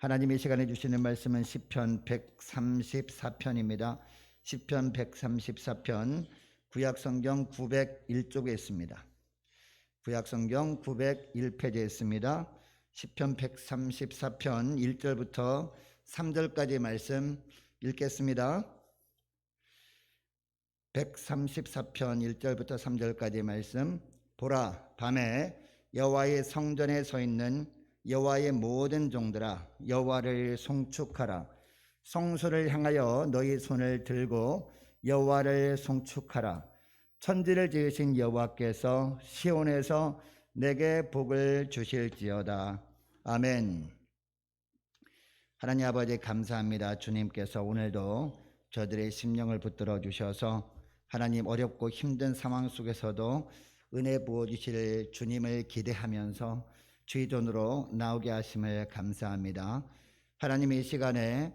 하나님이 이 시간에 주시는 말씀은 시편 134편입니다. 시편 134편 구약성경 901쪽에 있습니다. 구약성경 901페이지에 있습니다. 시편 134편 1절부터 3절까지 말씀 읽겠습니다. 134편 1절부터 3절까지 말씀. 보라, 밤에 여호와의 성전에 서 있는 여호와의 모든 종들아, 여호와를 송축하라. 성소를 향하여 너희 손을 들고 여호와를 송축하라. 천지를 지으신 여호와께서 시온에서 내게 복을 주실지어다. 아멘. 하나님 아버지 감사합니다. 주님께서 오늘도 저들의 심령을 붙들어 주셔서 하나님 어렵고 힘든 상황 속에서도 은혜 부어주실 주님을 기대하면서 주의 전으로 나오게 하심을 감사합니다. 하나님 이 시간에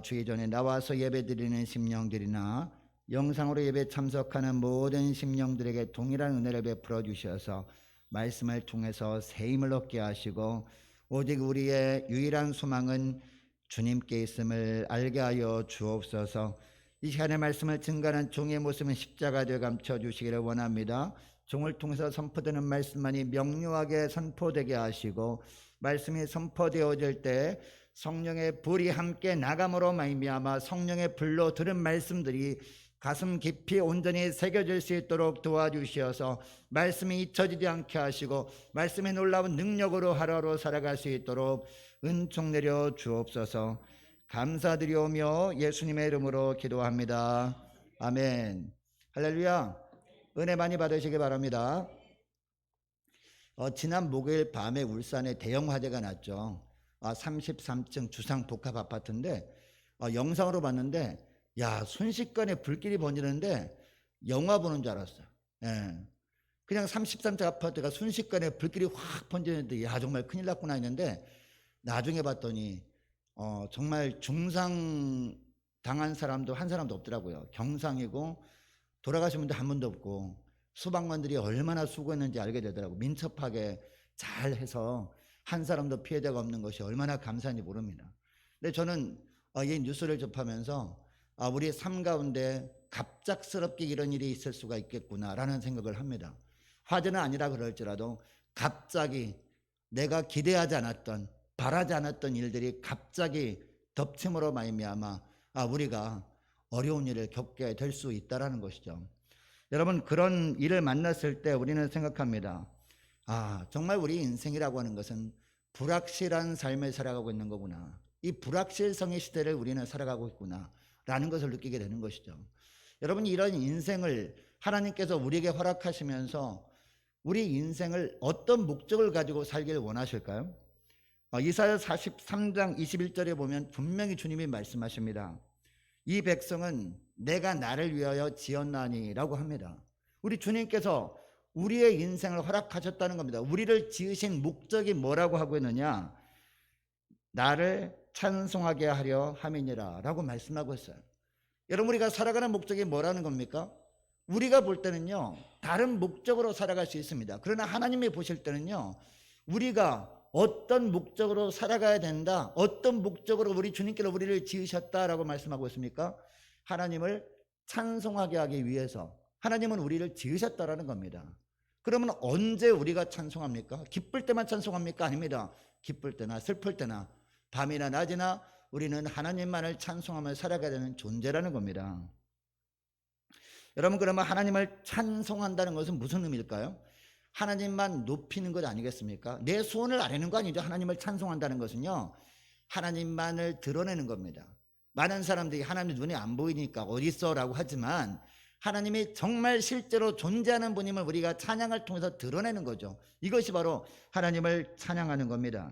주의 전에 나와서 예배드리는 심령들이나 영상으로 예배 참석하는 모든 심령들에게 동일한 은혜를 베풀어 주셔서 말씀을 통해서 새 힘을 얻게 하시고 오직 우리의 유일한 소망은 주님께 있음을 알게 하여 주옵소서. 이 시간의 말씀을 증거하는 종의 모습은 십자가 되어 감춰주시기를 원합니다. 종을 통해서 선포되는 말씀만이 명료하게 선포되게 하시고 말씀이 선포되어질 때 성령의 불이 함께 나감으로 말미암아 성령의 불로 들은 말씀들이 가슴 깊이 온전히 새겨질 수 있도록 도와주시어서 말씀이 잊혀지지 않게 하시고 말씀의 놀라운 능력으로 하루하루 살아갈 수 있도록 은총 내려 주옵소서. 감사드리오며 예수님의 이름으로 기도합니다. 아멘. 할렐루야. 은혜 많이 받으시기 바랍니다. 지난 목요일 밤에 울산에 대형 화재가 났죠. 33층 주상 복합 아파트인데 영상으로 봤는데 야, 순식간에 불길이 번지는데 영화 보는 줄 알았어요. 예. 그냥 33층 아파트가 순식간에 불길이 확 번지는데 야, 정말 큰일 났구나 했는데 나중에 봤더니 정말 중상 당한 사람도 한 사람도 없더라고요. 경상이고 돌아가신 분도 한 분도 없고 소방관들이 얼마나 수고했는지 알게 되더라고요. 민첩하게 잘 해서 한 사람도 피해자가 없는 것이 얼마나 감사한지 모릅니다. 근데 저는 이 뉴스를 접하면서 우리 삶 가운데 갑작스럽게 이런 일이 있을 수가 있겠구나라는 생각을 합니다. 화재는 아니라 그럴지라도 갑자기 내가 기대하지 않았던 바라지 않았던 일들이 갑자기 덮침으로 말미암아 우리가 어려운 일을 겪게 될 수 있다는 것이죠. 여러분, 그런 일을 만났을 때 우리는 생각합니다. 정말 우리 인생이라고 하는 것은 불확실한 삶을 살아가고 있는 거구나. 이 불확실성의 시대를 우리는 살아가고 있구나 라는 것을 느끼게 되는 것이죠. 여러분, 이런 인생을 하나님께서 우리에게 허락하시면서 우리 인생을 어떤 목적을 가지고 살길 원하실까요? 이사야 43장 21절에 보면 분명히 주님이 말씀하십니다. 이 백성은 내가 나를 위하여 지었나니 라고 합니다. 우리 주님께서 우리의 인생을 허락하셨다는 겁니다. 우리를 지으신 목적이 뭐라고 하고 있느냐? 나를 찬송하게 하려 함이니라 라고 말씀하고 있어요. 여러분, 우리가 살아가는 목적이 뭐라는 겁니까? 우리가 볼 때는요 다른 목적으로 살아갈 수 있습니다. 그러나 하나님이 보실 때는요 우리가 어떤 목적으로 살아가야 된다, 어떤 목적으로 우리 주님께서 우리를 지으셨다라고 말씀하고 있습니까? 하나님을 찬송하게 하기 위해서 하나님은 우리를 지으셨다라는 겁니다. 그러면 언제 우리가 찬송합니까? 기쁠 때만 찬송합니까? 아닙니다. 기쁠 때나 슬플 때나 밤이나 낮이나 우리는 하나님만을 찬송하며 살아가야 되는 존재라는 겁니다. 여러분, 그러면 하나님을 찬송한다는 것은 무슨 의미일까요? 하나님만 높이는 것 아니겠습니까? 내 소원을 아뢰는 거 아니죠. 하나님을 찬송한다는 것은요 하나님만을 드러내는 겁니다. 많은 사람들이 하나님 눈에 안 보이니까 어디 있어 라고 하지만 하나님이 정말 실제로 존재하는 분임을 우리가 찬양을 통해서 드러내는 거죠. 이것이 바로 하나님을 찬양하는 겁니다.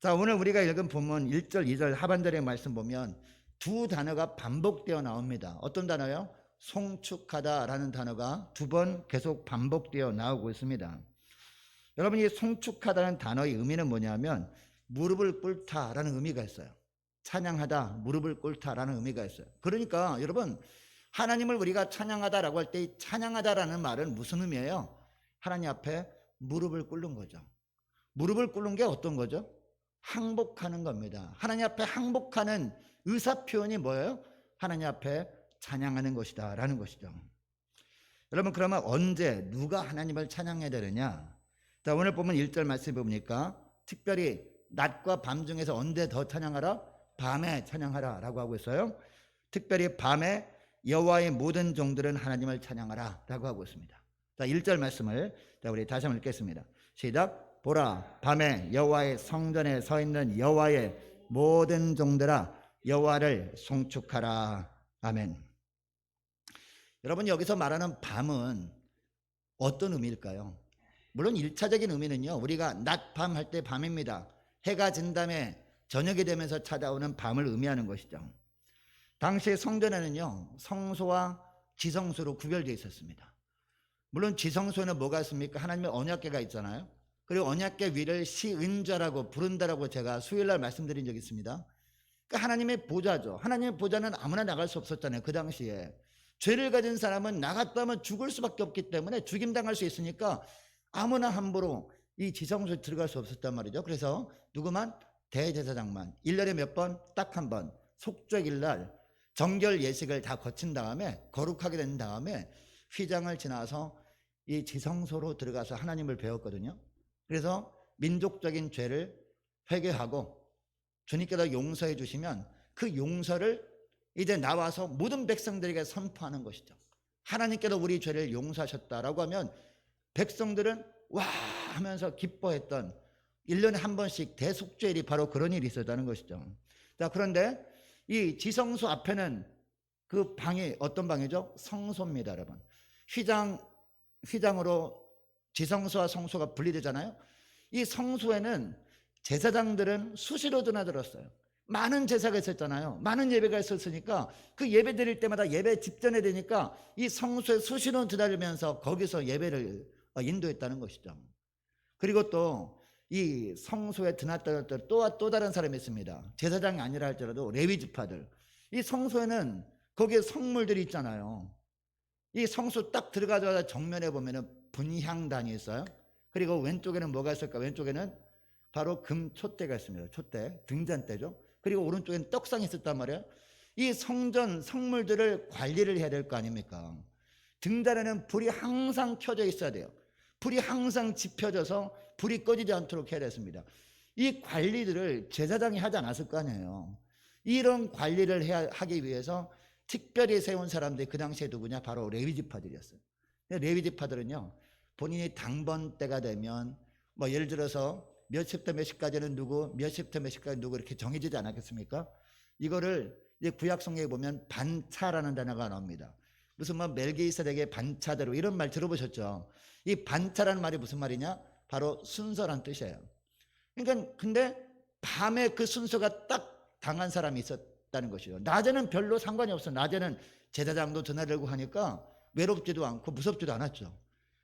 자, 오늘 우리가 읽은 본문 1절 2절 하반절의 말씀 보면 두 단어가 반복되어 나옵니다. 어떤 단어요? 송축하다라는 단어가 두 번 계속 반복되어 나오고 있습니다. 여러분, 이 송축하다는 단어의 의미는 뭐냐면 무릎을 꿇다라는 의미가 있어요. 찬양하다, 무릎을 꿇다라는 의미가 있어요. 그러니까 여러분, 하나님을 우리가 찬양하다라고 할 때 찬양하다라는 말은 무슨 의미예요? 하나님 앞에 무릎을 꿇는 거죠. 무릎을 꿇는 게 어떤 거죠? 항복하는 겁니다. 하나님 앞에 항복하는 의사 표현이 뭐예요? 하나님 앞에 찬양하는 것이다 라는 것이죠. 여러분, 그러면 언제 누가 하나님을 찬양해야 되느냐? 자, 오늘 보면 1절 말씀 보니까 특별히 낮과 밤 중에서 언제 더 찬양하라? 밤에 찬양하라 라고 하고 있어요. 특별히 밤에 여호와의 모든 종들은 하나님을 찬양하라 라고 하고 있습니다. 자, 1절 말씀을 우리 다시 한번 읽겠습니다. 시작. 보라, 밤에 여호와의 성전에 서 있는 여호와의 모든 종들아 여호와를 송축하라. 아멘. 여러분, 여기서 말하는 밤은 어떤 의미일까요? 물론 1차적인 의미는요, 우리가 낮, 밤 할 때 밤입니다. 해가 진 다음에 저녁이 되면서 찾아오는 밤을 의미하는 것이죠. 당시 성전에는요, 성소와 지성소로 구별되어 있었습니다. 물론 지성소에는 뭐가 있습니까? 하나님의 언약궤가 있잖아요. 그리고 언약궤 위를 시은좌라고 부른다라고 제가 수요일날 말씀드린 적이 있습니다. 그러니까 하나님의 보좌죠. 하나님의 보좌는 아무나 나갈 수 없었잖아요. 그 당시에 죄를 가진 사람은 나갔다 하면 죽을 수밖에 없기 때문에 죽임당할 수 있으니까 아무나 함부로 이 지성소에 들어갈 수 없었단 말이죠. 그래서 누구만? 대제사장만 1년에 몇 번? 딱 한 번 속죄일날 정결 예식을 다 거친 다음에 거룩하게 된 다음에 휘장을 지나서 이 지성소로 들어가서 하나님을 배웠거든요. 그래서 민족적인 죄를 회개하고 주님께서 용서해 주시면 그 용서를 이제 나와서 모든 백성들에게 선포하는 것이죠. 하나님께서 우리 죄를 용서하셨다라고 하면 백성들은 와 하면서 기뻐했던 1년에 한 번씩 대속죄일이 바로 그런 일이 있었다는 것이죠. 자, 그런데 이 지성소 앞에는 그 방이 어떤 방이죠? 성소입니다, 여러분. 휘장으로 지성소와 성소가 분리되잖아요. 이 성소에는 제사장들은 수시로 드나들었어요. 많은 제사가 있었잖아요. 많은 예배가 있었으니까 그 예배 드릴 때마다 예배 직전에 되니까 이 성소에 수시로 드나들면서 거기서 예배를 인도했다는 것이죠. 그리고 또 이 성소에 드나들 때 또 다른 사람이 있습니다. 제사장이 아니라 할지라도 레위 지파들. 이 성소에는 거기에 성물들이 있잖아요. 이 성소 딱 들어가자마자 정면에 보면은 분향단이 있어요. 그리고 왼쪽에는 뭐가 있을까? 왼쪽에는 바로 금촛대가 있습니다. 촛대, 등잔대죠. 그리고 오른쪽에는 떡상이 있었단 말이에요. 이 성전 성물들을 관리를 해야 될 거 아닙니까? 등잔에는 불이 항상 켜져 있어야 돼요. 불이 항상 지펴져서 불이 꺼지지 않도록 해야 됐습니다. 이 관리들을 제사장이 하지 않았을 거 아니에요. 이런 관리를 하기 위해서 특별히 세운 사람들이 그 당시에 누구냐? 바로 레위지파들이었어요. 레위지파들은요, 본인이 당번 때가 되면 뭐 예를 들어서 몇 시부터 몇 시까지는 누구, 몇 시부터 몇 시까지 누구 이렇게 정해지지 않았겠습니까? 이거를 이제 구약 성경에 보면 반차라는 단어가 나옵니다. 무슨 뭐 멜기세덱의 반차대로 이런 말 들어보셨죠? 이 반차라는 말이 무슨 말이냐? 바로 순서란 뜻이에요. 그러니까 근데 밤에 그 순서가 딱 당한 사람이 있었다는 것이죠. 낮에는 별로 상관이 없어. 낮에는 제사장도 드나들고 하니까 외롭지도 않고 무섭지도 않았죠.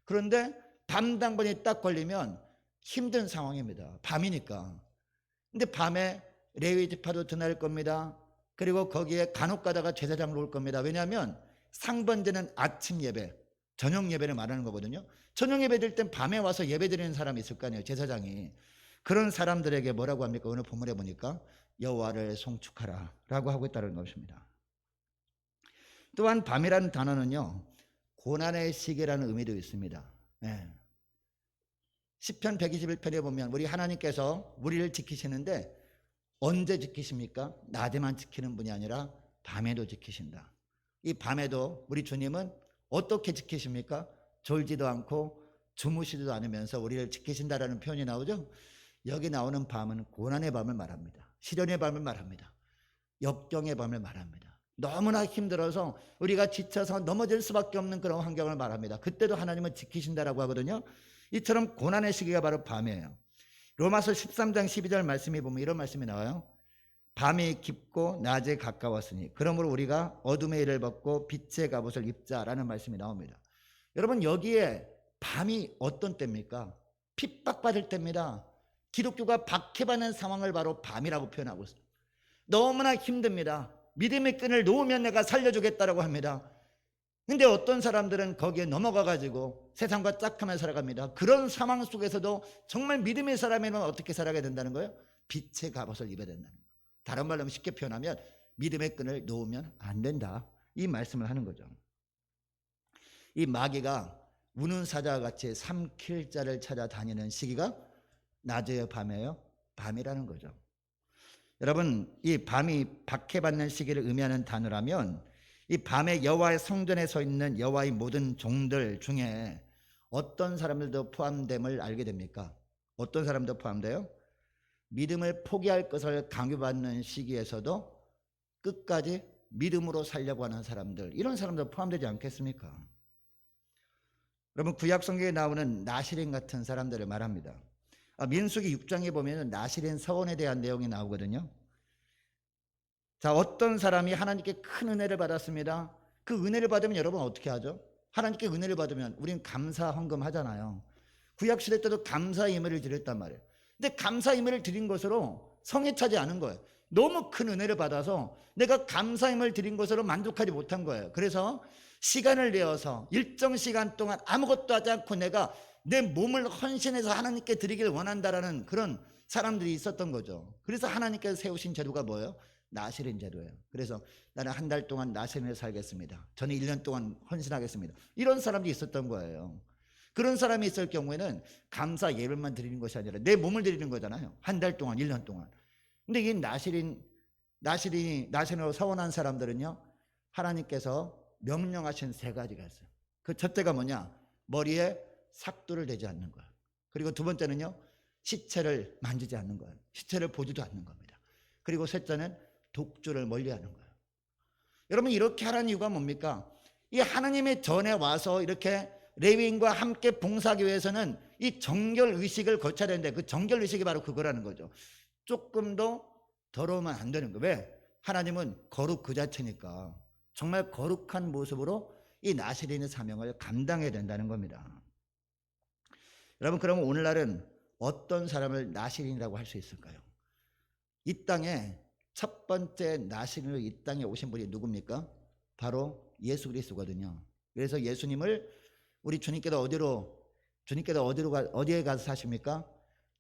그런데 밤 당번이 딱 걸리면 힘든 상황입니다. 밤이니까. 근데 밤에 레위 지파도 드날 겁니다. 그리고 거기에 간혹 가다가 제사장도 올 겁니다. 왜냐하면 상번제는 아침 예배, 저녁 예배를 말하는 거거든요. 저녁 예배 드릴 땐 밤에 와서 예배 드리는 사람이 있을 거 아니에요, 제사장이. 그런 사람들에게 뭐라고 합니까? 오늘 본문에 보니까 여호와를 송축하라 라고 하고 있다는 것입니다. 또한 밤이라는 단어는요, 고난의 시기라는 의미도 있습니다. 네. 시편 121편에 보면 우리 하나님께서 우리를 지키시는데 언제 지키십니까? 낮에만 지키는 분이 아니라 밤에도 지키신다. 이 밤에도 우리 주님은 어떻게 지키십니까? 졸지도 않고 주무시지도 않으면서 우리를 지키신다라는 표현이 나오죠. 여기 나오는 밤은 고난의 밤을 말합니다. 시련의 밤을 말합니다. 역경의 밤을 말합니다. 너무나 힘들어서 우리가 지쳐서 넘어질 수밖에 없는 그런 환경을 말합니다. 그때도 하나님은 지키신다라고 하거든요. 이처럼 고난의 시기가 바로 밤이에요. 로마서 13장 12절 말씀에 보면 이런 말씀이 나와요. 밤이 깊고 낮에 가까웠으니 그러므로 우리가 어둠의 일을 벗고 빛의 갑옷을 입자라는 말씀이 나옵니다. 여러분, 여기에 밤이 어떤 때입니까? 핍박받을 때입니다. 기독교가 박해받는 상황을 바로 밤이라고 표현하고 있어요. 너무나 힘듭니다. 믿음의 끈을 놓으면 내가 살려주겠다라고 합니다. 근데 어떤 사람들은 거기에 넘어가가지고 세상과 짝하며 살아갑니다. 그런 상황 속에서도 정말 믿음의 사람이면 어떻게 살아가야 된다는 거예요? 빛의 갑옷을 입어야 된다는 거예요. 다른 말로 쉽게 표현하면 믿음의 끈을 놓으면 안 된다, 이 말씀을 하는 거죠. 이 마귀가 우는 사자와 같이 삼킬 자를 찾아다니는 시기가 낮에요, 밤에요? 밤이라는 거죠. 여러분, 이 밤이 박해받는 시기를 의미하는 단어라면 이 밤에 여호와의 성전에 서 있는 여호와의 모든 종들 중에 어떤 사람들도 포함됨을 알게 됩니까? 어떤 사람도 포함돼요? 믿음을 포기할 것을 강요받는 시기에서도 끝까지 믿음으로 살려고 하는 사람들, 이런 사람도 포함되지 않겠습니까? 여러분, 구약 성경에 나오는 나시린 같은 사람들을 말합니다. 민수기 6장에 보면 나시린 서원에 대한 내용이 나오거든요. 자, 어떤 사람이 하나님께 큰 은혜를 받았습니다. 그 은혜를 받으면 여러분 어떻게 하죠? 하나님께 은혜를 받으면 우린 감사 헌금 하잖아요. 구약시대 때도 감사 예물을 드렸단 말이에요. 근데 감사 예물을 드린 것으로 성에 차지 않은 거예요. 너무 큰 은혜를 받아서 내가 감사 예물을 드린 것으로 만족하지 못한 거예요. 그래서 시간을 내어서 일정 시간 동안 아무것도 하지 않고 내가 내 몸을 헌신해서 하나님께 드리기를 원한다라는 그런 사람들이 있었던 거죠. 그래서 하나님께서 세우신 제도가 뭐예요? 나시린 제도예요. 그래서 나는 한 달 동안 나시린을 살겠습니다. 저는 1년 동안 헌신하겠습니다. 이런 사람들이 있었던 거예요. 그런 사람이 있을 경우에는 감사 예물만 드리는 것이 아니라 내 몸을 드리는 거잖아요. 한 달 동안, 1년 동안. 근데 이 나시린으로 서원한 사람들은요, 하나님께서 명령하신 3가지가 있어요. 그 첫째가 뭐냐? 머리에 삭도를 대지 않는 거예요. 그리고 두 번째는요, 시체를 만지지 않는 거예요. 시체를 보지도 않는 겁니다. 그리고 셋째는 독주를 멀리하는 거예요. 여러분, 이렇게 하라는 이유가 뭡니까? 이 하나님의 전에 와서 이렇게 레위인과 함께 봉사하기 위해서는 이 정결 의식을 거쳐야 되는데, 그 정결 의식이 바로 그거라는 거죠. 조금도 더러우면 안 되는 거예요. 왜? 하나님은 거룩 그 자체니까 정말 거룩한 모습으로 이 나시린의 사명을 감당해야 된다는 겁니다. 여러분, 그러면 오늘날은 어떤 사람을 나시린이라고 할 수 있을까요? 이 땅에 첫 번째 나시린으로 이 땅에 오신 분이 누굽니까? 바로 예수 그리스도거든요. 그래서 예수님을 우리 주님께서 어디에 가서 사십니까?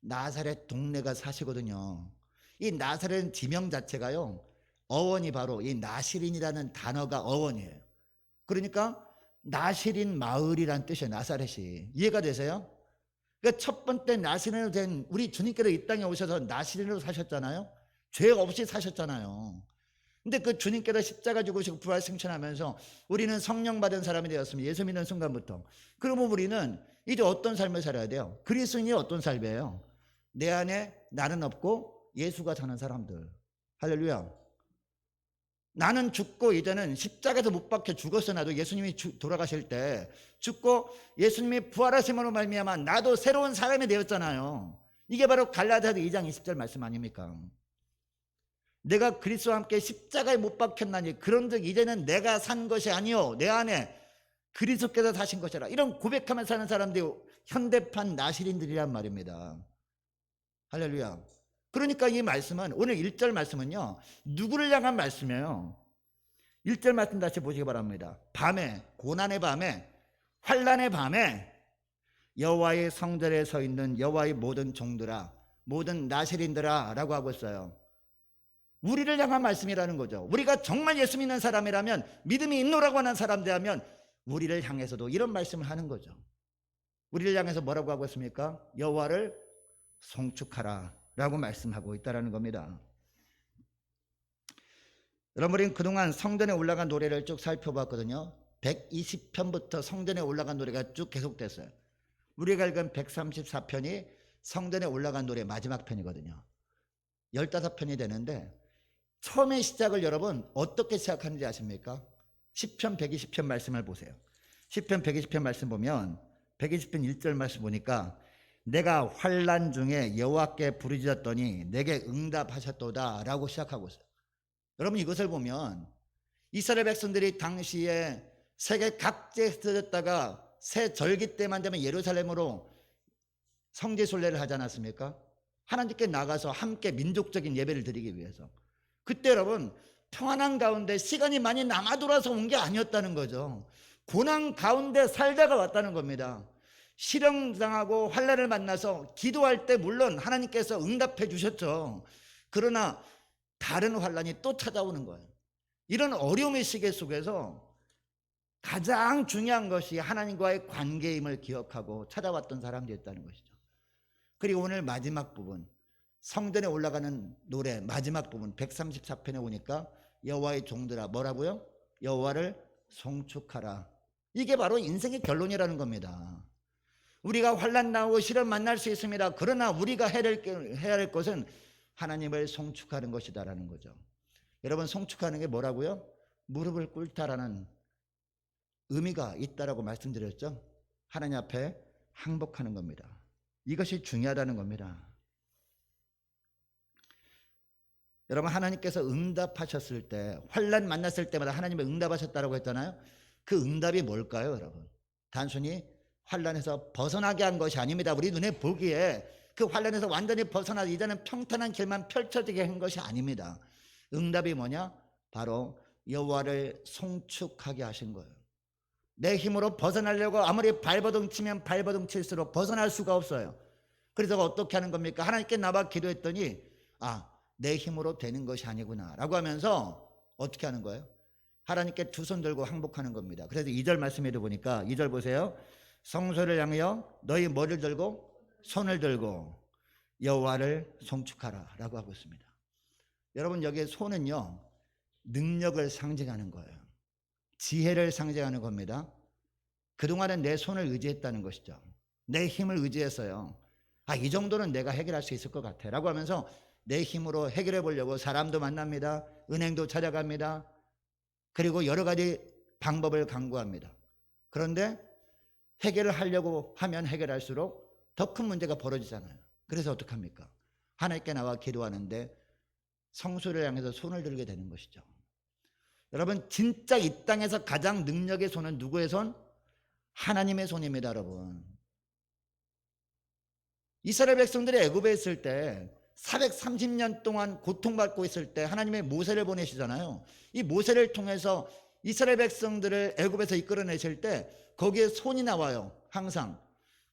나사렛 동네가 사시거든요. 이 나사렛 지명 자체가요, 어원이 바로 이 나시린이라는 단어가 어원이에요. 그러니까 나시린 마을이란 뜻이에요. 나사렛이. 이해가 되세요? 그러니까 첫 번째 나시린으로 된 우리 주님께서 이 땅에 오셔서 나시린으로 사셨잖아요. 죄 없이 사셨잖아요. 근데 그 주님께서 십자가 죽으시고 부활 승천하면서 우리는 성령 받은 사람이 되었습니다. 예수 믿는 순간부터. 그러면 우리는 이제 어떤 삶을 살아야 돼요? 그리스도인이 어떤 삶이에요? 내 안에 나는 없고 예수가 사는 사람들. 할렐루야. 나는 죽고 이제는 십자가에서 못 박혀 죽었어. 나도 예수님이 돌아가실 때 죽고 예수님이 부활하심으로 말미암아 나도 새로운 사람이 되었잖아요. 이게 바로 갈라디아서 2장 20절 말씀 아닙니까? 내가 그리스도와 함께 십자가에 못 박혔나니 그런즉 이제는 내가 산 것이 아니요 내 안에 그리스도께서 사신 것이라. 이런 고백하며 사는 사람들이 현대판 나시린들이란 말입니다. 할렐루야. 그러니까 이 말씀은, 오늘 1절 말씀은요, 누구를 향한 말씀이에요? 1절 말씀 다시 보시기 바랍니다. 밤에, 고난의 밤에, 환난의 밤에 여호와의 성전에 서 있는 여호와의 모든 종들아, 모든 나시린들아 라고 하고 있어요. 우리를 향한 말씀이라는 거죠. 우리가 정말 예수 믿는 사람이라면, 믿음이 있노라고 하는 사람들이라면 우리를 향해서도 이런 말씀을 하는 거죠. 우리를 향해서 뭐라고 하고 있습니까? 여호와를 송축하라 라고 말씀하고 있다는 겁니다. 여러분, 우리는 그동안 성전에 올라간 노래를 쭉 살펴봤거든요. 120편부터 성전에 올라간 노래가 쭉 계속됐어요. 우리가 읽은 134편이 성전에 올라간 노래 마지막 편이거든요. 15편이 되는데, 처음에 시작을 여러분 어떻게 시작하는지 아십니까? 10편 120편 말씀을 보세요. 10편 120편 말씀 보면 120편 1절 말씀 보니까 내가 환난 중에 여호와께 부르짖었더니 내게 응답하셨도다 라고 시작하고 있어요. 여러분, 이것을 보면 이스라엘 백성들이 당시에 세계 각지에 흩어졌다가 새 절기 때만 되면 예루살렘으로 성지순례를 하지 않았습니까? 하나님께 나가서 함께 민족적인 예배를 드리기 위해서. 그때 여러분, 평안한 가운데 시간이 많이 남아 돌아서 온 게 아니었다는 거죠. 고난 가운데 살다가 왔다는 겁니다. 실형당하고 환난을 만나서 기도할 때 물론 하나님께서 응답해 주셨죠. 그러나 다른 환난이 또 찾아오는 거예요. 이런 어려움의 시계 속에서 가장 중요한 것이 하나님과의 관계임을 기억하고 찾아왔던 사람들이었다는 것이죠. 그리고 오늘 마지막 부분, 성전에 올라가는 노래 마지막 부분 134편에 오니까 여호와의 종들아 뭐라고요? 여호와를 송축하라. 이게 바로 인생의 결론이라는 겁니다. 우리가 환난 나오고 시련 만날 수 있습니다. 그러나 우리가 해야 할 것은 하나님을 송축하는 것이다라는 거죠. 여러분, 송축하는 게 뭐라고요? 무릎을 꿇다라는 의미가 있다라고 말씀드렸죠. 하나님 앞에 항복하는 겁니다. 이것이 중요하다는 겁니다. 여러분, 하나님께서 응답하셨을 때, 환난 만났을 때마다 하나님의 응답하셨다라고 했잖아요. 그 응답이 뭘까요, 여러분? 단순히 환난에서 벗어나게 한 것이 아닙니다. 우리 눈에 보기에 그 환난에서 완전히 벗어나 이제는 평탄한 길만 펼쳐지게 한 것이 아닙니다. 응답이 뭐냐? 바로 여호와를 송축하게 하신 거예요. 내 힘으로 벗어나려고 아무리 발버둥 치면 발버둥 칠수록 벗어날 수가 없어요. 그래서 어떻게 하는 겁니까? 하나님께 나와 기도했더니 내 힘으로 되는 것이 아니구나 라고 하면서 어떻게 하는 거예요? 하나님께 두 손 들고 항복하는 겁니다. 그래서 2절 말씀에도 보니까 2절 보세요. 성소를 향하여 너희 뭐를 들고? 손을 들고 여호와를 송축하라 라고 하고 있습니다. 여러분, 여기에 손은요 능력을 상징하는 거예요. 지혜를 상징하는 겁니다. 그동안은 내 손을 의지했다는 것이죠. 내 힘을 의지했어요. 이 정도는 내가 해결할 수 있을 것 같아 라고 하면서 내 힘으로 해결해 보려고 사람도 만납니다. 은행도 찾아갑니다. 그리고 여러 가지 방법을 강구합니다. 그런데 해결을 하려고 하면 해결할수록 더 큰 문제가 벌어지잖아요. 그래서 어떡합니까? 하나님께 나와 기도하는데 성소를 향해서 손을 들게 되는 것이죠. 여러분, 진짜 이 땅에서 가장 능력의 손은 누구의 손? 하나님의 손입니다, 여러분. 이스라엘 백성들이 애굽에 있을 때 430년 동안 고통받고 있을 때 하나님의 모세를 보내시잖아요. 이 모세를 통해서 이스라엘 백성들을 애굽에서 이끌어내실 때 거기에 손이 나와요. 항상.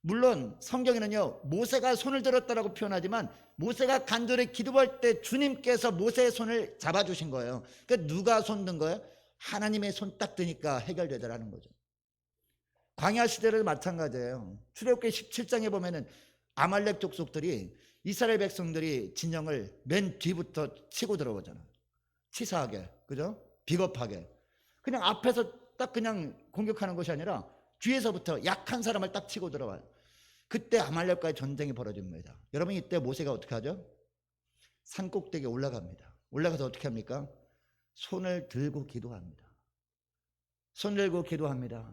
물론 성경에는요 모세가 손을 들었다라고 표현하지만 모세가 간절히 기도할 때 주님께서 모세의 손을 잡아주신 거예요. 그러니까 누가 손 든 거예요? 하나님의 손 딱 드니까 해결되더라는 거죠. 광야 시대도 마찬가지예요. 출애굽기 17장에 보면은 아말렉 족속들이 이스라엘 백성들이 진영을 맨 뒤부터 치고 들어오잖아요. 치사하게, 그죠? 비겁하게. 그냥 앞에서 딱 그냥 공격하는 것이 아니라 뒤에서부터 약한 사람을 딱 치고 들어와요. 그때 아말렉과의 전쟁이 벌어집니다. 여러분, 이때 모세가 어떻게 하죠? 산 꼭대기에 올라갑니다. 올라가서 어떻게 합니까? 손을 들고 기도합니다. 손 들고 기도합니다.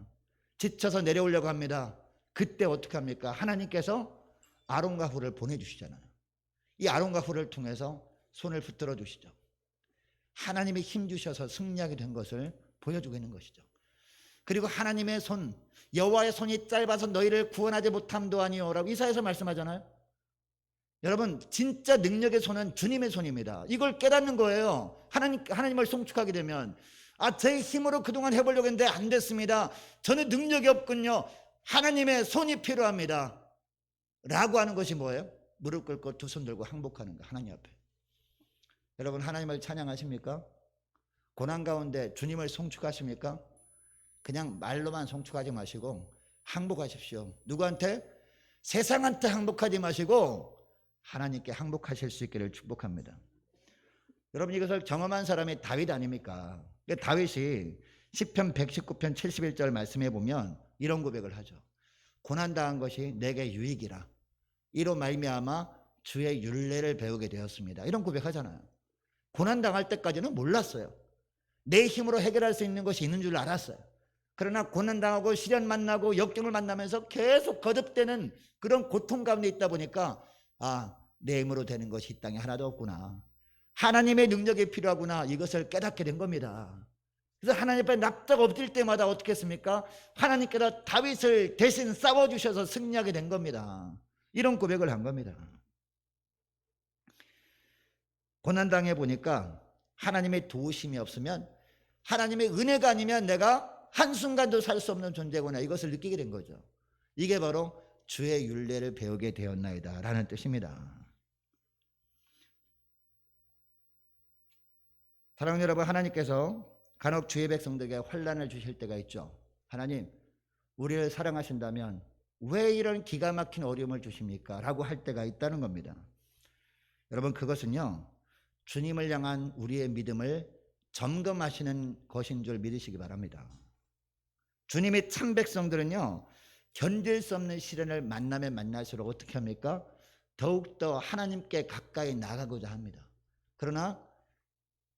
지쳐서 내려오려고 합니다. 그때 어떻게 합니까? 하나님께서 아론과 훌을 보내주시잖아요. 이 아론과 훌을 통해서 손을 붙들어 주시죠. 하나님이 힘 주셔서 승리하게 된 것을 보여주고 있는 것이죠. 그리고 하나님의 손, 여호와의 손이 짧아서 너희를 구원하지 못함도 아니오라고 이사야서 말씀하잖아요. 여러분, 진짜 능력의 손은 주님의 손입니다. 이걸 깨닫는 거예요. 하나님을 송축하게 되면 제 힘으로 그동안 해보려고 했는데 안 됐습니다. 저는 능력이 없군요. 하나님의 손이 필요합니다. 라고 하는 것이 뭐예요? 무릎 꿇고 두 손 들고 항복하는 거, 하나님 앞에. 여러분, 하나님을 찬양하십니까? 고난 가운데 주님을 송축하십니까? 그냥 말로만 송축하지 마시고 항복하십시오. 누구한테? 세상한테 항복하지 마시고 하나님께 항복하실 수 있기를 축복합니다. 여러분, 이것을 경험한 사람이 다윗 아닙니까? 다윗이 시편 119편 71절 말씀해 보면 이런 고백을 하죠. 고난당한 것이 내게 유익이라. 이로 말미암아 주의 율례를 배우게 되었습니다. 이런 고백하잖아요. 고난당할 때까지는 몰랐어요. 내 힘으로 해결할 수 있는 것이 있는 줄 알았어요. 그러나 고난당하고 시련 만나고 역경을 만나면서 계속 거듭되는 그런 고통 가운데 있다 보니까 내 힘으로 되는 것이 이 땅에 하나도 없구나. 하나님의 능력이 필요하구나. 이것을 깨닫게 된 겁니다. 그래서 하나님 앞에 납작 엎질 때마다 어떻게 했습니까? 하나님께서 다윗을 대신 싸워주셔서 승리하게 된 겁니다. 이런 고백을 한 겁니다. 고난당해 보니까 하나님의 도우심이 없으면, 하나님의 은혜가 아니면 내가 한순간도 살 수 없는 존재구나, 이것을 느끼게 된 거죠. 이게 바로 주의 율례를 배우게 되었나이다 라는 뜻입니다. 사랑하는 여러분, 하나님께서 간혹 주의 백성들에게 환난을 주실 때가 있죠. 하나님, 우리를 사랑하신다면 왜 이런 기가 막힌 어려움을 주십니까? 라고 할 때가 있다는 겁니다. 여러분, 그것은요, 주님을 향한 우리의 믿음을 점검하시는 것인 줄 믿으시기 바랍니다. 주님의 참 백성들은요, 견딜 수 없는 시련을 만나면 만날수록 어떻게 합니까? 더욱더 하나님께 가까이 나가고자 합니다. 그러나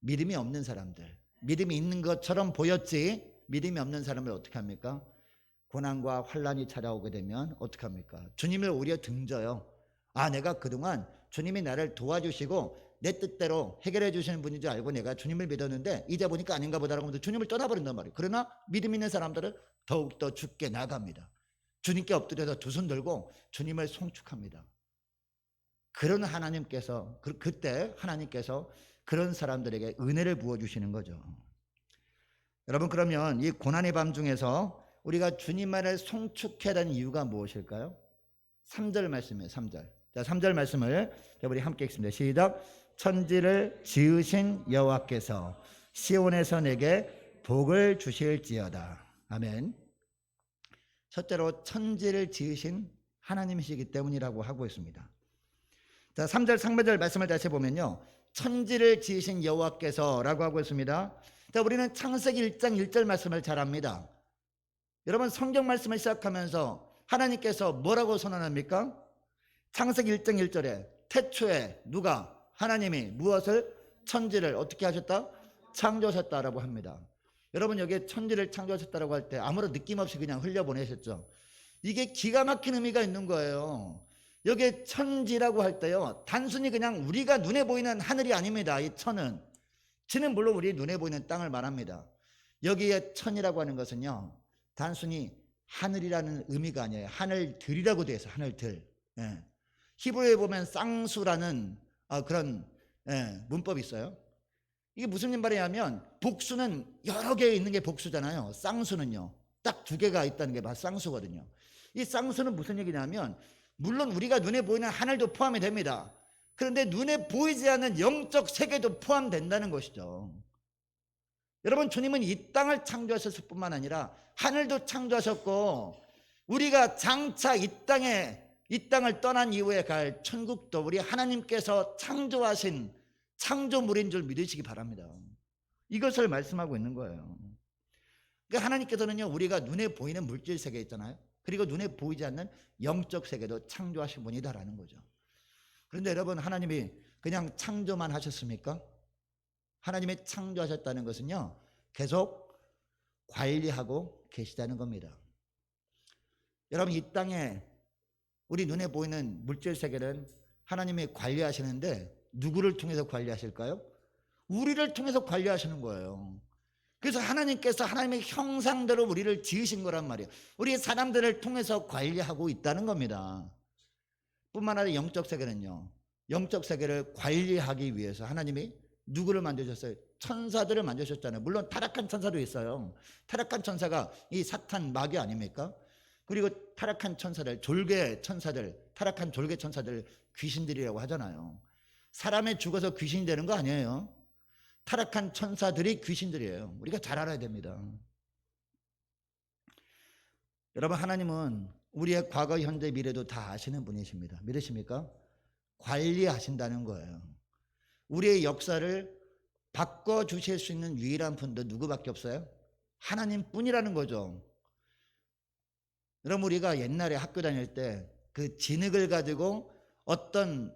믿음이 없는 사람들, 믿음이 있는 것처럼 보였지 믿음이 없는 사람을 어떻게 합니까? 고난과 환난이 찾아오게 되면 어떻게 합니까? 주님을 오히려 등져요. 아, 내가 그동안 주님이 나를 도와주시고 내 뜻대로 해결해 주시는 분인 줄 알고 내가 주님을 믿었는데 이제 보니까 아닌가 보다라고 하면서 주님을 떠나버린단 말이에요. 그러나 믿음 있는 사람들은 더욱더 죽게 나갑니다. 주님께 엎드려서 두 손 들고 주님을 송축합니다. 그런 하나님께서 그때 하나님께서 그런 사람들에게 은혜를 부어주시는 거죠. 여러분, 그러면 이 고난의 밤 중에서 우리가 주님만을 송축해야 하는 이유가 무엇일까요? 3절 말씀이에요. 3절. 자, 3절 말씀을 우리 함께 읽습니다. 시작. 천지를 지으신 여호와께서 시온에서 내게 복을 주실지어다. 아멘. 첫째로 천지를 지으신 하나님이시기 때문이라고 하고 있습니다. 자, 3절 상반절 말씀을 다시 보면요, 천지를 지으신 여호와께서 라고 하고 있습니다. 자, 우리는 창세기 1장 1절 말씀을 잘 압니다. 여러분, 성경 말씀을 시작하면서 하나님께서 뭐라고 선언합니까? 창세기 1장 1절에 태초에 누가? 하나님이 무엇을? 천지를 어떻게 하셨다? 창조하셨다라고 합니다. 여러분, 여기에 천지를 창조하셨다라고 할 때 아무런 느낌 없이 그냥 흘려보내셨죠. 이게 기가 막힌 의미가 있는 거예요. 여기에 천지라고 할 때요, 단순히 그냥 우리가 눈에 보이는 하늘이 아닙니다. 이 천은, 지는 물론 우리 눈에 보이는 땅을 말합니다. 여기에 천이라고 하는 것은요, 단순히 하늘이라는 의미가 아니에요. 하늘들이라고 되어 있어요. 하늘들. 예. 히브리어에 보면 쌍수라는 그런 문법이 있어요. 이게 무슨 말이냐면 복수는 여러 개 있는 게 복수잖아요. 쌍수는요, 딱 두 개가 있다는 게 바로 쌍수거든요. 이 쌍수는 무슨 얘기냐면 물론 우리가 눈에 보이는 하늘도 포함이 됩니다. 그런데 눈에 보이지 않는 영적 세계도 포함된다는 것이죠. 여러분, 주님은 이 땅을 창조하셨을 뿐만 아니라 하늘도 창조하셨고 우리가 장차 이 땅을 떠난 이후에 갈 천국도 우리 하나님께서 창조하신 창조물인 줄 믿으시기 바랍니다. 이것을 말씀하고 있는 거예요. 그러니까 하나님께서는요, 우리가 눈에 보이는 물질 세계 있잖아요. 그리고 눈에 보이지 않는 영적 세계도 창조하신 분이다라는 거죠. 그런데 여러분, 하나님이 그냥 창조만 하셨습니까? 하나님이 창조하셨다는 것은요, 계속 관리하고 계시다는 겁니다. 여러분, 이 땅에 우리 눈에 보이는 물질 세계는 하나님이 관리하시는데 누구를 통해서 관리하실까요? 우리를 통해서 관리하시는 거예요. 그래서 하나님께서 하나님의 형상대로 우리를 지으신 거란 말이에요. 우리 사람들을 통해서 관리하고 있다는 겁니다. 뿐만 아니라 영적 세계는요, 영적 세계를 관리하기 위해서 하나님이 누구를 만드셨어요? 천사들을 만드셨잖아요. 물론 타락한 천사도 있어요. 타락한 천사가 이 사탄 마귀 아닙니까? 그리고 타락한 천사들, 졸개 천사들, 타락한 졸개 천사들 귀신들이라고 하잖아요. 사람이 죽어서 귀신이 되는 거 아니에요. 타락한 천사들이 귀신들이에요. 우리가 잘 알아야 됩니다. 여러분, 하나님은 우리의 과거, 현재, 미래도 다 아시는 분이십니다. 믿으십니까? 관리하신다는 거예요. 우리의 역사를 바꿔주실 수 있는 유일한 분도 누구밖에 없어요? 하나님뿐이라는 거죠. 여러분, 우리가 옛날에 학교 다닐 때 그 진흙을 가지고 어떤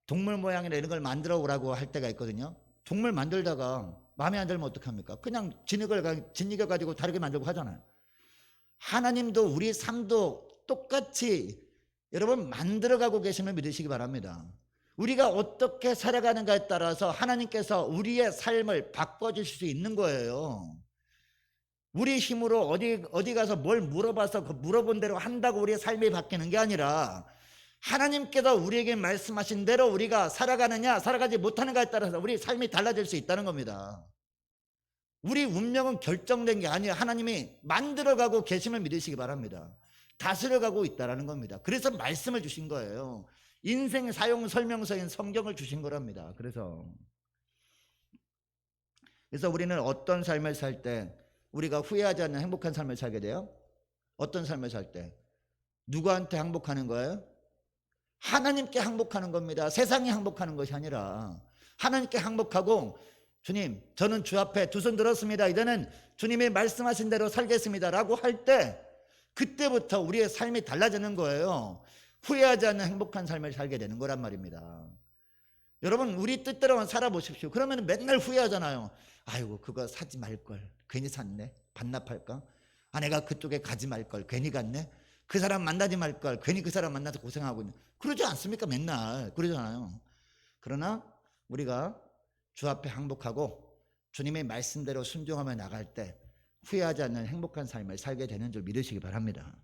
동물 모양이나 이런 걸 만들어 오라고 할 때가 있거든요. 동물 만들다가 마음에 안 들면 어떡합니까? 그냥 진흙을 가지고 다르게 만들고 하잖아요. 하나님도 우리 삶도 똑같이 여러분 만들어가고 계심을 믿으시기 바랍니다. 우리가 어떻게 살아가는가에 따라서 하나님께서 우리의 삶을 바꿔주실 수 있는 거예요. 우리 힘으로 어디 가서 뭘 물어봐서 그 물어본 대로 한다고 우리의 삶이 바뀌는 게 아니라 하나님께서 우리에게 말씀하신 대로 우리가 살아가느냐 살아가지 못하는가에 따라서 우리 삶이 달라질 수 있다는 겁니다. 우리 운명은 결정된 게 아니에요. 하나님이 만들어가고 계심을 믿으시기 바랍니다. 다스려가고 있다는 겁니다. 그래서 말씀을 주신 거예요. 인생 사용 설명서인 성경을 주신 거랍니다. 그래서 우리는 어떤 삶을 살 때 우리가 후회하지 않는 행복한 삶을 살게 돼요? 어떤 삶을 살 때? 누구한테 항복하는 거예요? 하나님께 항복하는 겁니다. 세상에 항복하는 것이 아니라 하나님께 항복하고, 주님, 저는 주 앞에 두 손 들었습니다. 이제는 주님이 말씀하신 대로 살겠습니다 라고 할 때, 그때부터 우리의 삶이 달라지는 거예요. 후회하지 않는 행복한 삶을 살게 되는 거란 말입니다. 여러분, 우리 뜻대로만 살아보십시오. 그러면 맨날 후회하잖아요. 아이고, 그거 사지 말걸, 괜히 샀네, 반납할까? 내가 그쪽에 가지 말걸, 괜히 갔네. 그 사람 만나지 말걸, 괜히 그 사람 만나서 고생하고 있네. 그러지 않습니까? 맨날 그러잖아요. 그러나 우리가 주 앞에 항복하고 주님의 말씀대로 순종하며 나갈 때 후회하지 않는 행복한 삶을 살게 되는 줄 믿으시기 바랍니다.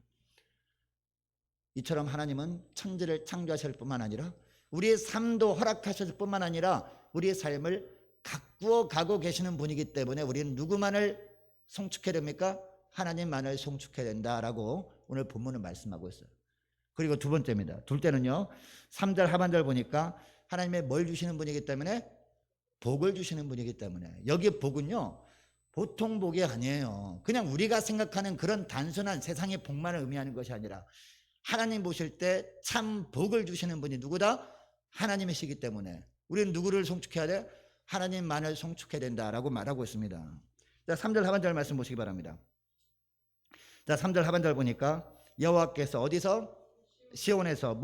이처럼 하나님은 천지를 창조하실 뿐만 아니라 우리의 삶도 허락하실 뿐만 아니라 우리의 삶을 가꾸어 가고 계시는 분이기 때문에 우리는 누구만을 송축해야 됩니까? 하나님만을 송축해야 된다라고 오늘 본문은 말씀하고 있어요. 그리고 두 번째입니다. 둘째는요, 3절 하반절 보니까 하나님의 뭘 주시는 분이기 때문에? 복을 주시는 분이기 때문에. 여기 복은요, 보통 복이 아니에요. 그냥 우리가 생각하는 그런 단순한 세상의 복만을 의미하는 것이 아니라 하나님 보실 때 참 복을 주시는 분이 누구다? 하나님이시기 때문에 우리는 누구를 송축해야 돼? 하나님만을 송축해야 된다라고 말하고 있습니다. 자, 3절 하반절 말씀 보시기 바랍니다. 자, 3절 하반절 보니까 여호와께서 어디서? 시온에서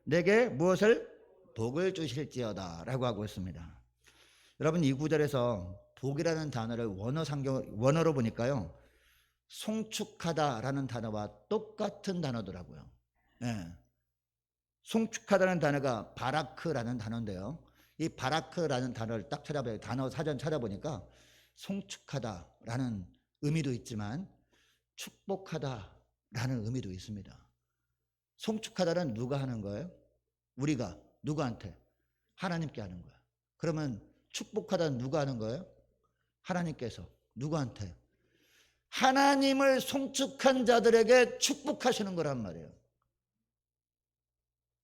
내게 무엇을? 복을 주실지어다 라고 하고 있습니다. 여러분, 이 구절에서 복이라는 단어를 원어로 보니까요, 송축하다라는 단어와 똑같은 단어더라고요. 네. 송축하다는 단어가 바라크라는 단어인데요, 이 바라크라는 단어를 딱 찾아봐요. 단어 사전 찾아보니까 송축하다라는 의미도 있지만 축복하다라는 의미도 있습니다. 송축하다는 누가 하는 거예요? 우리가. 누구한테? 하나님께 하는 거예요. 그러면 축복하다는 누가 하는 거예요? 하나님께서. 누구한테? 하나님을 송축한 자들에게 축복하시는 거란 말이에요.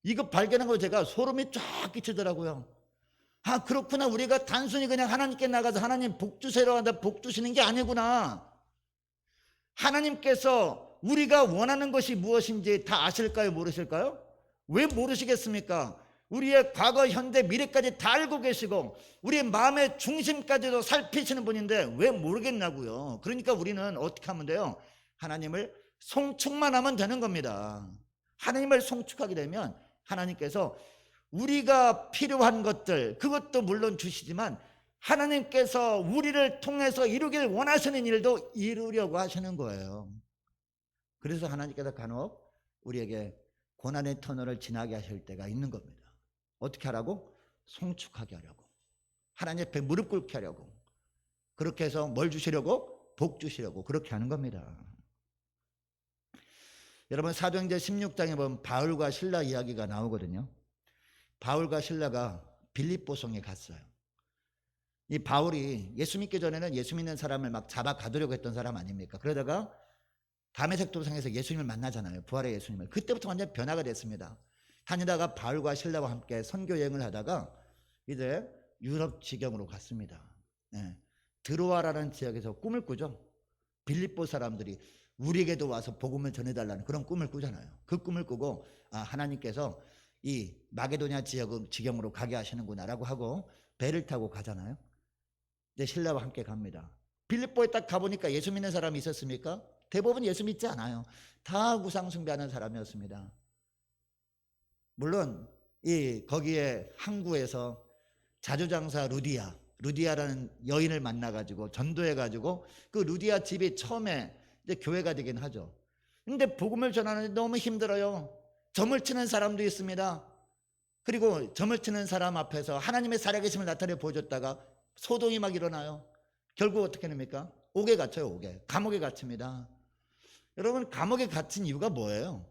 이거 발견한 거 제가 소름이 쫙 끼치더라고요. 그렇구나. 우리가 단순히 그냥 하나님께 나가서 하나님 복 주세요 한다, 복 주시는 게 아니구나. 하나님께서 우리가 원하는 것이 무엇인지 다 아실까요? 모르실까요? 왜 모르시겠습니까? 우리의 과거, 현재, 미래까지 다 알고 계시고 우리의 마음의 중심까지도 살피시는 분인데 왜 모르겠냐고요. 그러니까 우리는 어떻게 하면 돼요? 하나님을 송축만 하면 되는 겁니다. 하나님을 송축하게 되면 하나님께서 우리가 필요한 것들, 그것도 물론 주시지만 하나님께서 우리를 통해서 이루길 원하시는 일도 이루려고 하시는 거예요. 그래서 하나님께서 간혹 우리에게 고난의 터널을 지나게 하실 때가 있는 겁니다. 어떻게 하라고? 송축하게 하려고, 하나님 앞에 무릎 꿇게 하려고, 그렇게 해서 뭘 주시려고? 복 주시려고 그렇게 하는 겁니다. 여러분, 사도행전 16장에 보면 바울과 실라 이야기가 나오거든요. 바울과 실라가 빌립보성에 갔어요. 이 바울이 예수 믿기 전에는 예수 믿는 사람을 막 잡아 가두려고 했던 사람 아닙니까? 그러다가 다메섹 도상에서 예수님을 만나잖아요. 부활의 예수님을. 그때부터 완전 변화가 됐습니다. 다니다가 바울과 실라와 함께 선교 여행을 하다가 이제 유럽 지경으로 갔습니다. 드로아라는 지역에서 꿈을 꾸죠. 빌립보 사람들이 우리에게도 와서 복음을 전해달라는 그런 꿈을 꾸잖아요. 그 꿈을 꾸고 하나님께서 이 마게도냐 지경으로 가게 하시는구나라고 하고 배를 타고 가잖아요. 이제 신라와 함께 갑니다. 빌립보에 딱 가보니까 예수 믿는 사람이 있었습니까? 대부분 예수 믿지 않아요. 다 우상 숭배하는 사람이었습니다. 물론 거기에 항구에서 자주장사 루디아라는 여인을 만나가지고 전도해가지고 그 루디아 집이 처음에 이제 교회가 되긴 하죠. 근데 복음을 전하는데 너무 힘들어요. 점을 치는 사람도 있습니다. 그리고 점을 치는 사람 앞에서 하나님의 살아계심을 나타내 보여줬다가 소동이 막 일어나요. 결국 어떻게 됩니까? 옥에 갇혀요. 옥에. 감옥에 갇힙니다. 여러분, 감옥에 갇힌 이유가 뭐예요?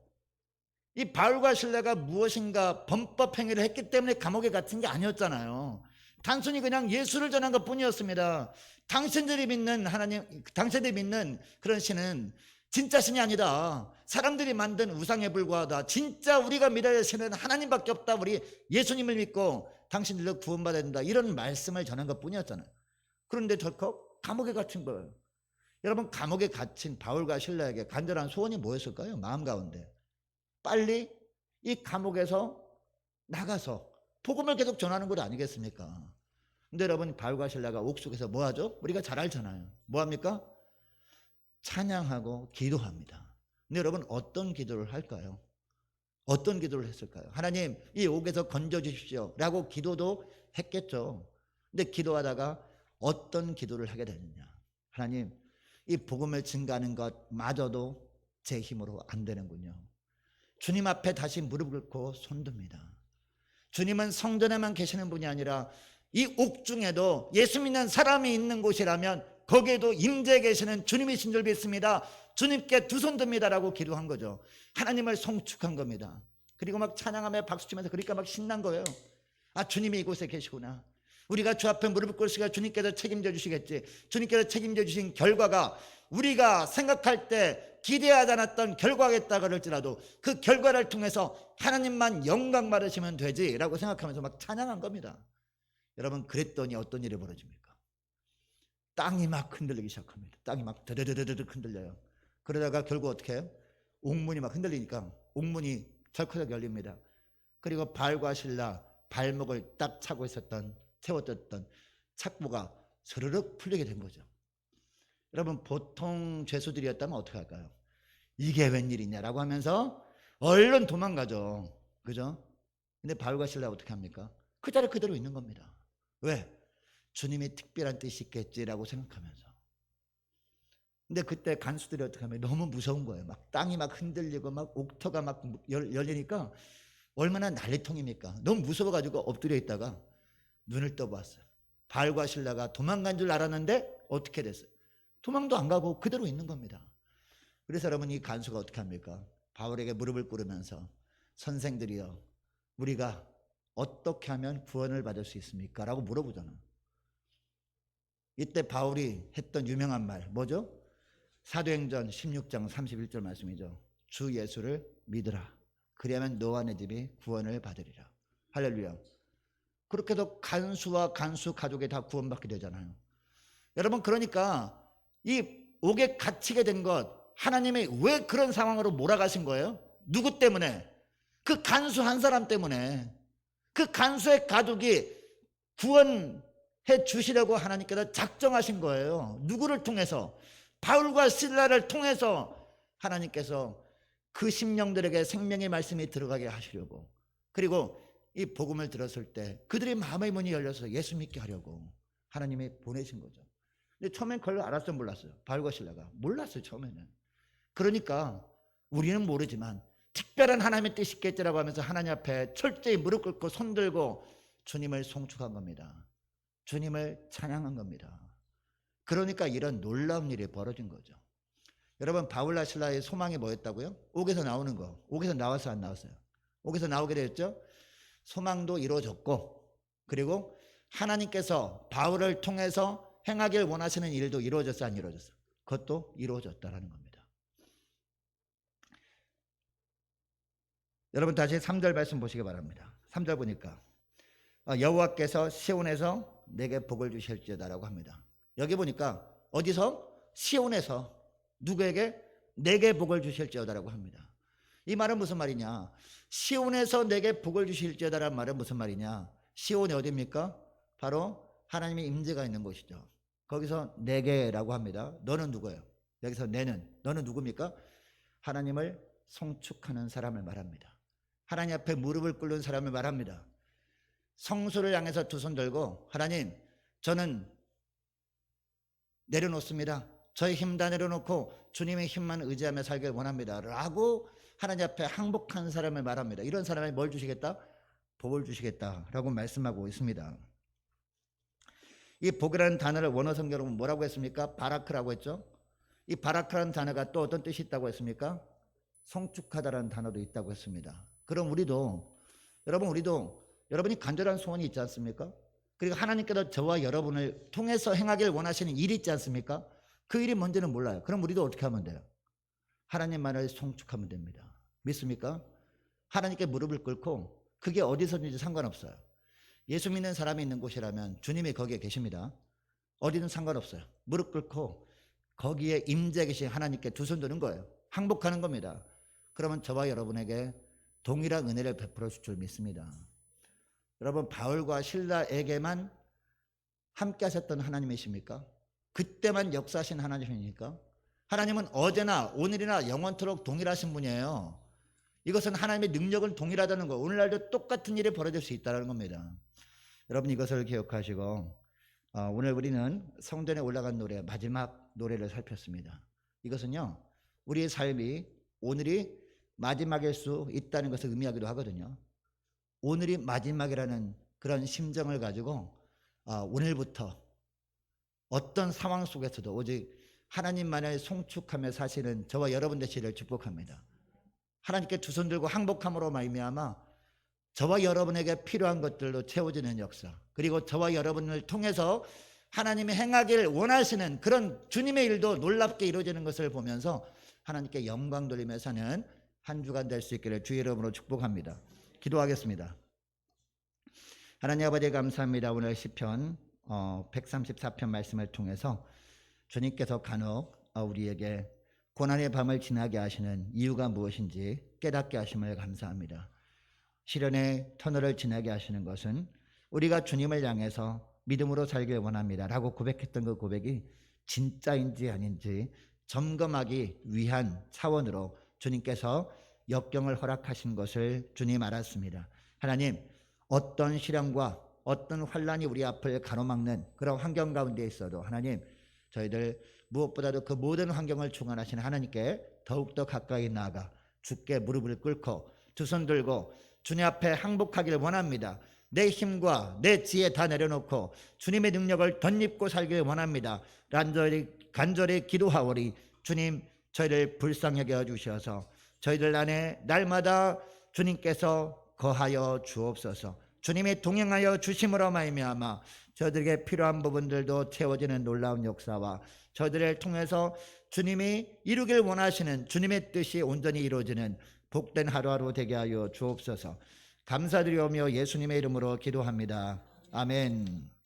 이 바울과 실라가 무엇인가 범법 행위를 했기 때문에 감옥에 갇힌 게 아니었잖아요. 단순히 그냥 예수를 전한 것 뿐이었습니다. 당신들이 믿는 하나님, 당신들이 믿는 그런 신은 진짜 신이 아니다. 사람들이 만든 우상에 불과하다. 진짜 우리가 믿어야 신은 하나님밖에 없다. 우리 예수님을 믿고 당신들도 구원받아야 된다. 이런 말씀을 전한 것뿐이었잖아요. 그런데 덜컥 감옥에 갇힌 거예요. 여러분, 감옥에 갇힌 바울과 실라에게 간절한 소원이 뭐였을까요? 마음 가운데 빨리 이 감옥에서 나가서 복음을 계속 전하는 것 아니겠습니까? 근데 여러분, 바울과 실라가 옥속에서 뭐 하죠? 우리가 잘 알잖아요. 뭐 합니까? 찬양하고 기도합니다. 근데 여러분, 어떤 기도를 할까요? 어떤 기도를 했을까요? 하나님, 이 옥에서 건져주십시오 라고 기도도 했겠죠. 근데 기도하다가 어떤 기도를 하게 되느냐? 하나님, 이 복음을 증가하는 것마저도 제 힘으로 안 되는군요. 주님 앞에 다시 무릎을 꿇고 손듭니다. 주님은 성전에만 계시는 분이 아니라 이 옥중에도 예수 믿는 사람이 있는 곳이라면 거기에도 임재해 계시는 주님이신 줄 믿습니다. 주님께 두 손 듭니다라고 기도한 거죠. 하나님을 송축한 겁니다. 그리고 막 찬양하며 박수치면서 그러니까 막 신난 거예요. 아, 주님이 이곳에 계시구나. 우리가 주 앞에 무릎을 꿇으시니까 주님께서 책임져 주시겠지. 주님께서 책임져 주신 결과가 우리가 생각할 때 기대하지 않았던 결과겠다 그럴지라도 그 결과를 통해서 하나님만 영광 받으시면 되지라고 생각하면서 막 찬양한 겁니다. 여러분, 그랬더니 어떤 일이 벌어집니까? 땅이 막 흔들리기 시작합니다. 땅이 막 드드드드드 흔들려요. 그러다가 결국 어떻게 해요? 옥문이 막 흔들리니까 옥문이 덜커덕 열립니다. 그리고 바울과 실라 발목을 딱 차고 있었던 채웠던 착부가 스르륵 풀리게 된 거죠. 여러분, 보통 죄수들이었다면 어떻게 할까요? 이게 웬일이냐라고 하면서 얼른 도망가죠. 그죠? 근데 바울과 실라 어떻게 합니까? 그 자리 그대로 있는 겁니다. 왜? 주님이 특별한 뜻이 있겠지라고 생각하면서. 근데 그때 간수들이 어떻게 하면 너무 무서운 거예요. 막 땅이 막 흔들리고 막 옥터가 막 열리니까 얼마나 난리통입니까? 너무 무서워가지고 엎드려 있다가 눈을 떠보았어요. 바울과 실라가 도망간 줄 알았는데 어떻게 됐어요? 도망도 안 가고 그대로 있는 겁니다. 그래서 여러분, 이 간수가 어떻게 합니까? 바울에게 무릎을 꿇으면서 선생들이여, 우리가 어떻게 하면 구원을 받을 수 있습니까? 라고 물어보잖아요. 이때 바울이 했던 유명한 말 뭐죠? 사도행전 16장 31절 말씀이죠. 주 예수를 믿으라. 그리하면 너와 내 집이 구원을 받으리라. 할렐루야. 그렇게 해서 간수와 간수 가족이 다 구원받게 되잖아요. 여러분, 그러니까 이 옥에 갇히게 된 것, 하나님이 왜 그런 상황으로 몰아가신 거예요? 누구 때문에? 그 간수 한 사람 때문에. 그 간수의 가족이 구원해 주시려고 하나님께서 작정하신 거예요. 누구를 통해서? 바울과 실라를 통해서 하나님께서 그 심령들에게 생명의 말씀이 들어가게 하시려고, 그리고 이 복음을 들었을 때 그들의 마음의 문이 열려서 예수 믿게 하려고 하나님이 보내신 거죠. 근데 처음엔 그걸 알았어요, 몰랐어요? 바울과 실라가 몰랐어요, 처음에는. 그러니까 우리는 모르지만 특별한 하나님의 뜻이 있겠지라고 하면서 하나님 앞에 철저히 무릎 꿇고 손들고 주님을 송축한 겁니다. 주님을 찬양한 겁니다. 그러니까 이런 놀라운 일이 벌어진 거죠. 여러분, 바울과 실라의 소망이 뭐였다고요? 옥에서 나오는 거. 옥에서 나와서 안 나왔어요? 옥에서 나오게 되었죠. 소망도 이루어졌고, 그리고 하나님께서 바울을 통해서 행하길 원하시는 일도 이루어졌어, 안 이루어졌어? 그것도 이루어졌다라는 겁니다. 여러분, 다시 3절 말씀 보시기 바랍니다. 3절 보니까 여호와께서 시온에서 내게 복을 주실지어다라고 합니다. 여기 보니까 어디서? 시온에서 누구에게? 내게 복을 주실지어다라고 합니다. 이 말은 무슨 말이냐? 시온에서 내게 복을 주실지어다라는 말은 무슨 말이냐? 시온이 어디입니까? 바로 하나님의 임재가 있는 곳이죠. 거기서 내게라고 합니다. 너는 누구예요? 여기서 내는, 너는 누굽니까? 하나님을 송축하는 사람을 말합니다. 하나님 앞에 무릎을 꿇는 사람을 말합니다. 성소를 향해서 두 손 들고, 하나님, 저는 내려놓습니다. 저의 힘 다 내려놓고 주님의 힘만 의지하며 살길 원합니다 라고 하나님 앞에 항복한 사람을 말합니다. 이런 사람에 뭘 주시겠다? 복을 주시겠다라고 말씀하고 있습니다. 이 복이라는 단어를 원어 성경으로 뭐라고 했습니까? 바라크라고 했죠. 이 바라크라는 단어가 또 어떤 뜻이 있다고 했습니까? 송축하다라는 단어도 있다고 했습니다. 그럼 우리도, 여러분이 간절한 소원이 있지 않습니까? 그리고 하나님께서 저와 여러분을 통해서 행하길 원하시는 일이 있지 않습니까? 그 일이 뭔지는 몰라요. 그럼 우리도 어떻게 하면 돼요? 하나님만을 송축하면 됩니다. 믿습니까? 하나님께 무릎을 꿇고 그게 어디서든지 상관없어요. 예수 믿는 사람이 있는 곳이라면 주님이 거기에 계십니다. 어디든 상관없어요. 무릎 꿇고 거기에 임재 계신 하나님께 두 손 드는 거예요. 항복하는 겁니다. 그러면 저와 여러분에게 동일한 은혜를 베풀어 줄 줄 믿습니다. 여러분, 바울과 실라에게만 함께 하셨던 하나님이십니까? 그때만 역사하신 하나님입니까? 하나님은 어제나 오늘이나 영원토록 동일하신 분이에요. 이것은 하나님의 능력은 동일하다는 거, 오늘날도 똑같은 일이 벌어질 수 있다는 겁니다. 여러분, 이것을 기억하시고 오늘 우리는 성전에 올라간 노래, 마지막 노래를 살폈습니다. 이것은요, 우리의 삶이 오늘이 마지막일 수 있다는 것을 의미하기도 하거든요. 오늘이 마지막이라는 그런 심정을 가지고 오늘부터 어떤 상황 속에서도 오직 하나님만을 송축하며 사시는 저와 여러분 되시기를 축복합니다. 하나님께 두 손 들고 항복함으로 말미암아 저와 여러분에게 필요한 것들로 채워지는 역사, 그리고 저와 여러분을 통해서 하나님이 행하길 원하시는 그런 주님의 일도 놀랍게 이루어지는 것을 보면서 하나님께 영광 돌리며 사는 한 주간 될 수 있기를 주의 이름으로 축복합니다. 기도하겠습니다. 하나님 아버지, 감사합니다. 오늘 시편 134편 말씀을 통해서 주님께서 간혹 우리에게 고난의 밤을 지나게 하시는 이유가 무엇인지 깨닫게 하심을 감사합니다. 시련의 터널을 지나게 하시는 것은 우리가 주님을 향해서 믿음으로 살길 원합니다 라고 고백했던 그 고백이 진짜인지 아닌지 점검하기 위한 차원으로 주님께서 역경을 허락하신 것을 주님 알았습니다. 하나님, 어떤 시련과 어떤 환난이 우리 앞을 가로막는 그런 환경 가운데 있어도 하나님, 저희들 무엇보다도 그 모든 환경을 중환하시는 하나님께 더욱더 가까이 나아가 주께 무릎을 꿇고 두 손 들고 주님 앞에 항복하기를 원합니다. 내 힘과 내 지혜 다 내려놓고 주님의 능력을 덧입고 살기를 원합니다. 간절히 기도하오리. 주님, 저희를 불쌍히 여겨 주셔서 저희들 안에 날마다 주님께서 거하여 주옵소서. 주님이 동행하여 주심으로 말미암아 저희들에게 필요한 부분들도 채워지는 놀라운 역사와 저희들을 통해서 주님이 이루길 원하시는 주님의 뜻이 온전히 이루어지는 복된 하루하루 되게 하여 주옵소서. 감사드리오며 예수님의 이름으로 기도합니다. 아멘.